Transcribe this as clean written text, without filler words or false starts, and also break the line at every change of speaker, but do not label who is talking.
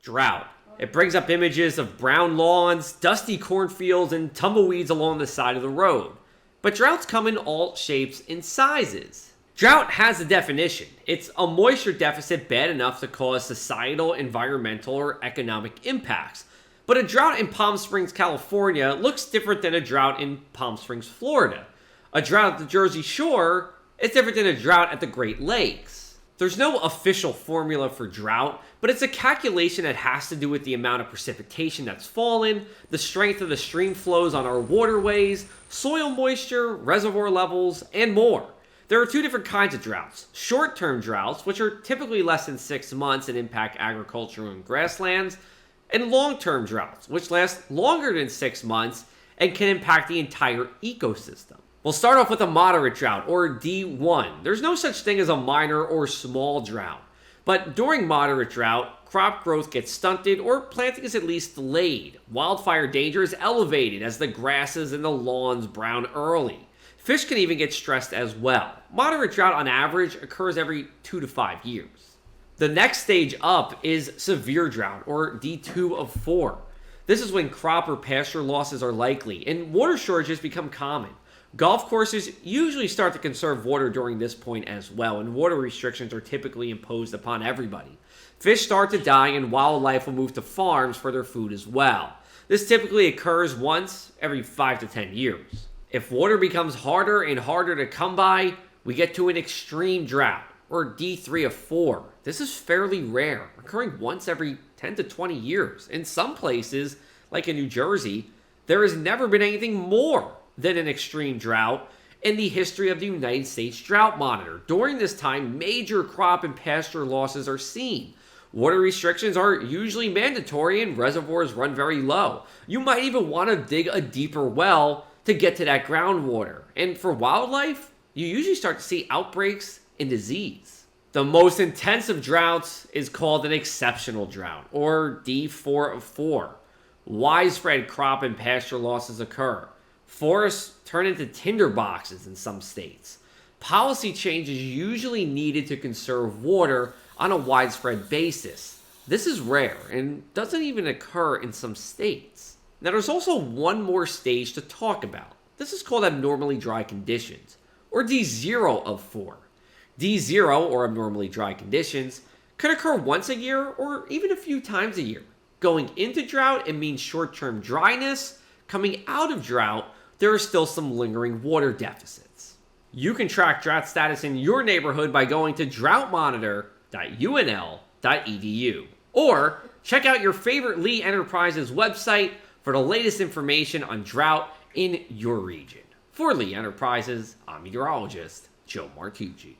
Drought. It brings up images of brown lawns, dusty cornfields, and tumbleweeds along the side of the road. But droughts come in all shapes and sizes. Drought has a definition. It's a moisture deficit bad enough to cause societal, environmental, or economic impacts. But a drought in Palm Springs, California looks different than a drought in Palm Springs, Florida. A drought at the Jersey Shore is different than a drought at the Great Lakes. There's no official formula for drought, but it's a calculation that has to do with the amount of precipitation that's fallen, the strength of the stream flows on our waterways, soil moisture, reservoir levels, and more. There are two different kinds of droughts. Short-term droughts, which are typically less than 6 months and impact agriculture and grasslands, and long-term droughts, which last longer than 6 months and can impact the entire ecosystem. We'll start off with a moderate drought, or D1. There's no such thing as a minor or small drought. But during moderate drought, crop growth gets stunted or planting is at least delayed. Wildfire danger is elevated as the grasses and the lawns brown early. Fish can even get stressed as well. Moderate drought on average occurs every 2 to 5 years. The next stage up is severe drought, or D2 of 4. This is when crop or pasture losses are likely and water shortages become common. Golf courses usually start to conserve water during this point as well, and water restrictions are typically imposed upon everybody. Fish start to die and wildlife will move to farms for their food as well. This typically occurs once every 5 to 10 years. If water becomes harder and harder to come by, we get to an extreme drought, or D3 of 4. This is fairly rare, occurring once every 10 to 20 years. In some places, like in New Jersey, there has never been anything more than an extreme drought in the history of the United States Drought Monitor. During this time, major crop and pasture losses are seen. Water restrictions are usually mandatory and reservoirs run very low. You might even want to dig a deeper well to get to that groundwater. And for wildlife, you usually start to see outbreaks and disease. The most intensive droughts is called an exceptional drought, or D4 of 4. Widespread crop and pasture losses occur. Forests turn into tinderboxes in some states. Policy change is usually needed to conserve water on a widespread basis. This is rare and doesn't even occur in some states. Now there's also one more stage to talk about. This is called abnormally dry conditions, or D0 of 4. D0, or abnormally dry conditions, could occur once a year or even a few times a year. Going into drought, it means short-term dryness. Coming out of drought, there are still some lingering water deficits. You can track drought status in your neighborhood by going to droughtmonitor.unl.edu, or check out your favorite Lee Enterprises website for the latest information on drought in your region. For Lee Enterprises, I'm meteorologist Joe Martucci.